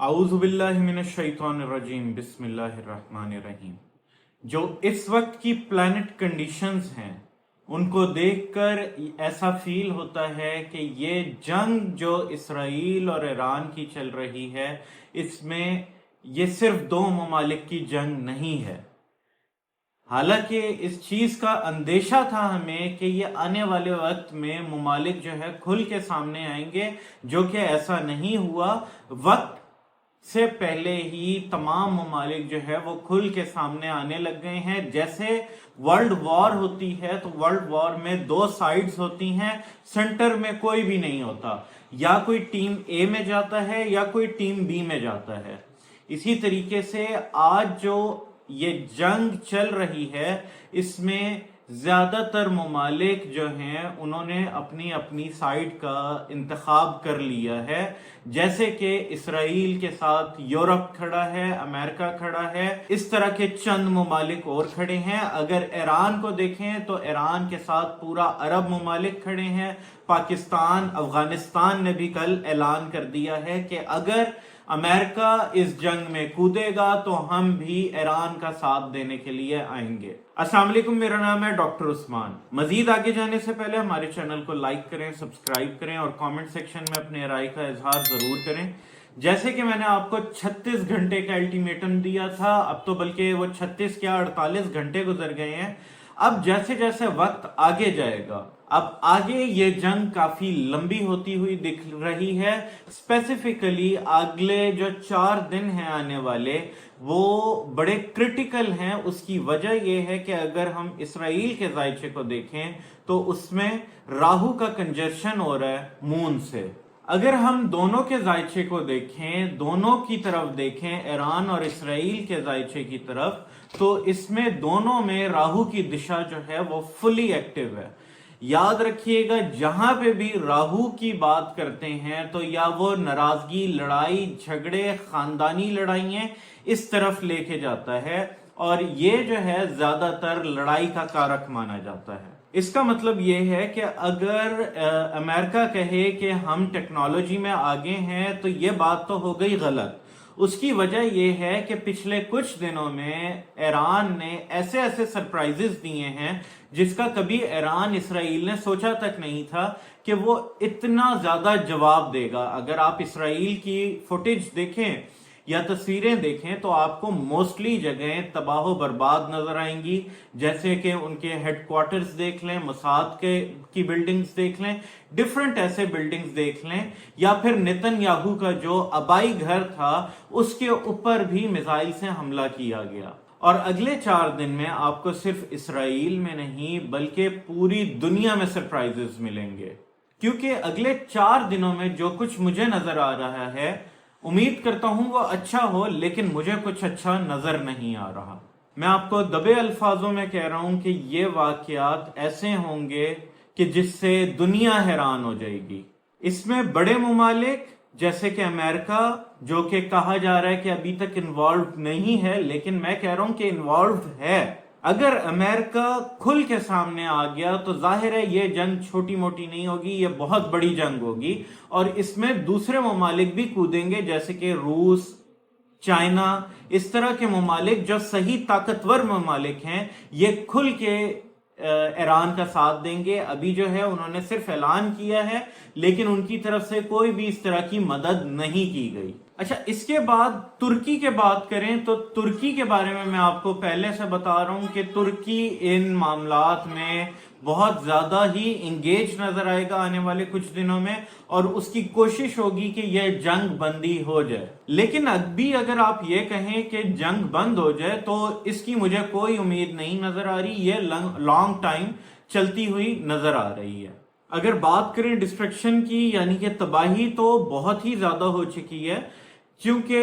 आऊज़ु बिल्लाहि मिनश शैतानिर रजीम बिस्मिल्लाहिर रहमानिर रहीम। जो इस वक्त की प्लैनेट कंडीशंस हैं उनको देखकर ऐसा फील होता है कि ये जंग जो इसराइल और ईरान की चल रही है इसमें ये सिर्फ दो ममालिक की जंग नहीं है। हालांकि इस चीज का अंदेशा था हमें कि ये आने वाले वक्त में ममालिक जो है खुल के सामने आएंगे, जो कि ऐसा नहीं हुआ। वक्त से पहले ही तमाम ममालिक जो है वो खुल के सामने आने लग गए हैं। जैसे वर्ल्ड वॉर होती है तो वर्ल्ड वॉर में दो साइड्स होती हैं, सेंटर में कोई भी नहीं होता, या कोई टीम ए में जाता है या कोई टीम बी में जाता है। इसी तरीके से आज जो ये जंग चल रही है इसमें ज्यादातर ममालिक जो हैं उन्होंने अपनी अपनी साइड का इंतखाब कर लिया है। जैसे कि इसराइल के साथ यूरोप खड़ा है, अमेरिका खड़ा है, इस तरह के चंद ममालिक और खड़े हैं। अगर ईरान को देखें तो ईरान के साथ पूरा अरब ममालिक खड़े हैं। पाकिस्तान, अफगानिस्तान ने भी कल ऐलान कर दिया है कि अगर अमेरिका इस जंग में कूदेगा तो हम भी ईरान का साथ देने के लिए आएंगे। अस्सलाम वालेकुम, मेरा नाम है डॉक्टर उस्मान। मजीद आगे जाने से पहले हमारे चैनल को लाइक करें, सब्सक्राइब करें और कमेंट सेक्शन में अपने राय का इजहार जरूर करें। जैसे कि मैंने आपको 36 घंटे का अल्टीमेटम दिया था, अब तो बल्कि वो 36 क्या 48 घंटे गुजर गए हैं। अब जैसे जैसे वक्त आगे जाएगा, अब आगे ये जंग काफी लंबी होती हुई दिख रही है। स्पेसिफिकली अगले जो 4 दिन हैं आने वाले वो बड़े क्रिटिकल हैं। उसकी वजह यह है कि अगर हम इसराइल के जायचे को देखें तो उसमें राहु का कंजर्शन हो रहा है मून से। अगर हम दोनों के जायचे को देखें, दोनों की तरफ देखें, ईरान और इसराइल के जायचे की तरफ, तो इसमें दोनों में राहु की दिशा जो है वो फुली एक्टिव है। याद रखिएगा, जहां पे भी राहु की बात करते हैं तो या वो नाराजगी, लड़ाई झगड़े, खानदानी लड़ाइयां इस तरफ लेके जाता है और ये जो है ज्यादातर लड़ाई का कारक माना जाता है। इसका मतलब ये है कि अगर अमेरिका कहे कि हम टेक्नोलॉजी में आगे हैं तो ये बात तो हो गई गलत। उसकी वजह यह है कि पिछले कुछ दिनों में ईरान ने ऐसे ऐसे सरप्राइजेस दिए हैं जिसका कभी ईरान इसराइल ने सोचा तक नहीं था कि वो इतना ज्यादा जवाब देगा। अगर आप इसराइल की फुटेज देखें या तस्वीरें देखें तो आपको मोस्टली जगहें तबाह बर्बाद नजर आएंगी। जैसे कि उनके हेडक्वार्टर्स देख लें, मोसाद की बिल्डिंग्स देख लें, डिफरेंट ऐसे बिल्डिंग्स देख लें, या फिर नेतन्याहू का जो आबाई घर था उसके ऊपर भी मिसाइल से हमला किया गया। और अगले 4 दिन में आपको सिर्फ इसराइल में नहीं बल्कि पूरी दुनिया में सरप्राइजेस मिलेंगे, क्योंकि अगले 4 दिनों में जो कुछ मुझे नजर आ रहा है, उम्मीद करता हूं वो अच्छा हो, लेकिन मुझे कुछ अच्छा नजर नहीं आ रहा। मैं आपको दबे अल्फाजों में कह रहा हूं कि ये वाकयात ऐसे होंगे कि जिससे दुनिया हैरान हो जाएगी। इसमें बड़े मुमालिक जैसे कि अमेरिका, जो कि कहा जा रहा है कि अभी तक इन्वॉल्व नहीं है, लेकिन मैं कह रहा हूं कि इन्वॉल्व है। अगर अमेरिका खुल के सामने आ गया तो जाहिर है ये जंग छोटी मोटी नहीं होगी, ये बहुत बड़ी जंग होगी और इसमें दूसरे ममालिक भी कूदेंगे जैसे कि रूस, चाइना, इस तरह के ममालिक जो सही ताकतवर ममालिक हैं ये खुल के ईरान का साथ देंगे। अभी जो है उन्होंने सिर्फ ऐलान किया है, लेकिन उनकी तरफ से कोई भी इस तरह की मदद नहीं की गई। अच्छा, इसके बाद तुर्की के बात करें तो तुर्की के बारे में मैं आपको पहले से बता रहा हूं कि तुर्की इन मामलात में बहुत ज्यादा ही इंगेज नजर आएगा आने वाले कुछ दिनों में और उसकी कोशिश होगी कि यह जंग बंदी हो जाए। लेकिन अभी अगर आप ये कहें कि जंग बंद हो जाए तो इसकी मुझे कोई उम्मीद नहीं नजर आ रही। ये लॉन्ग टाइम चलती हुई नजर आ रही है। अगर बात करें डिस्ट्रक्शन की, यानी कि तबाही, तो बहुत ही ज्यादा हो चुकी है, क्योंकि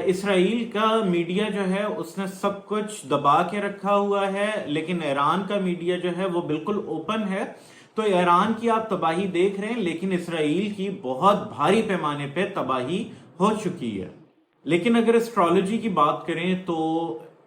इसराइल का मीडिया जो है उसने सब कुछ दबा के रखा हुआ है, लेकिन ईरान का मीडिया जो है वो बिल्कुल ओपन है। तो ईरान की आप तबाही देख रहे हैं, लेकिन इसराइल की बहुत भारी पैमाने पे तबाही हो चुकी है। लेकिन अगर एस्ट्रोलॉजी की बात करें तो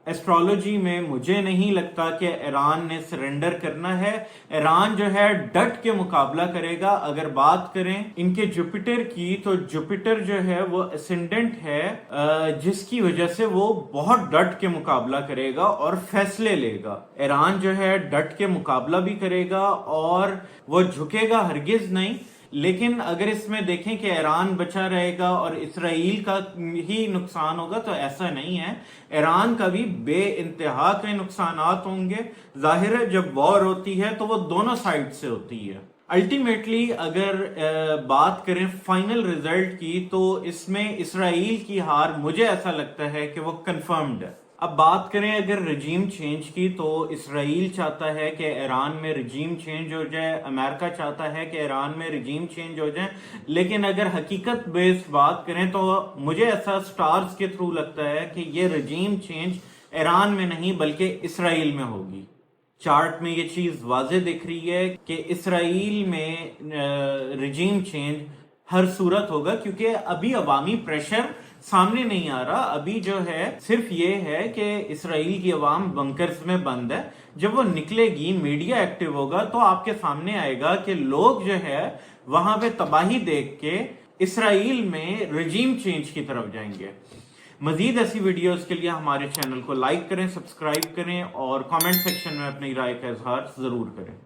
एस्ट्रोलॉजी में मुझे नहीं लगता कि ईरान ने सरेंडर करना है। ईरान जो है डट के मुकाबला करेगा। अगर बात करें इनके जुपिटर की, तो जुपिटर जो है वो असेंडेंट है, जिसकी वजह से वो बहुत डट के मुकाबला करेगा और फैसले लेगा। ईरान जो है डट के मुकाबला भी करेगा और वो झुकेगा हरगिज नहीं। लेकिन अगर इसमें देखें कि ईरान बचा रहेगा और इसराइल का ही नुकसान होगा, तो ऐसा नहीं है। ईरान का भी बे इंतहा के नुकसानात होंगे। जाहिर है जब वॉर होती है तो वो दोनों साइड से होती है। अल्टीमेटली अगर बात करें फाइनल रिजल्ट की, तो इसमें इसराइल की हार मुझे ऐसा लगता है कि वो कंफर्म्ड है। अब बात करें अगर रजीम चेंज की, तो इसराइल चाहता है कि ईरान में रजीम चेंज हो जाए, अमेरिका चाहता है कि ईरान में रजीम चेंज हो जाए। लेकिन अगर हकीकत बेस्ड बात करें तो मुझे ऐसा स्टार्स के थ्रू लगता है कि ये रजीम चेंज ईरान में नहीं बल्कि इसराइल में होगी। चार्ट में ये चीज वाज़े दिख रही है कि इसराइल में रजीम चेंज हर सूरत होगा, क्योंकि अभी अवामी प्रेशर सामने नहीं आ रहा। अभी जो है सिर्फ ये है कि इसराइल की अवाम बंकर्स में बंद है। जब वो निकलेगी, मीडिया एक्टिव होगा, तो आपके सामने आएगा कि लोग जो है वहां पे तबाही देख के इसराइल में रजीम चेंज की तरफ जाएंगे। मजीद ऐसी वीडियोस के लिए हमारे चैनल को लाइक करें, सब्सक्राइब करें और कमेंट सेक्शन में अपनी राय का इजहार जरूर करें।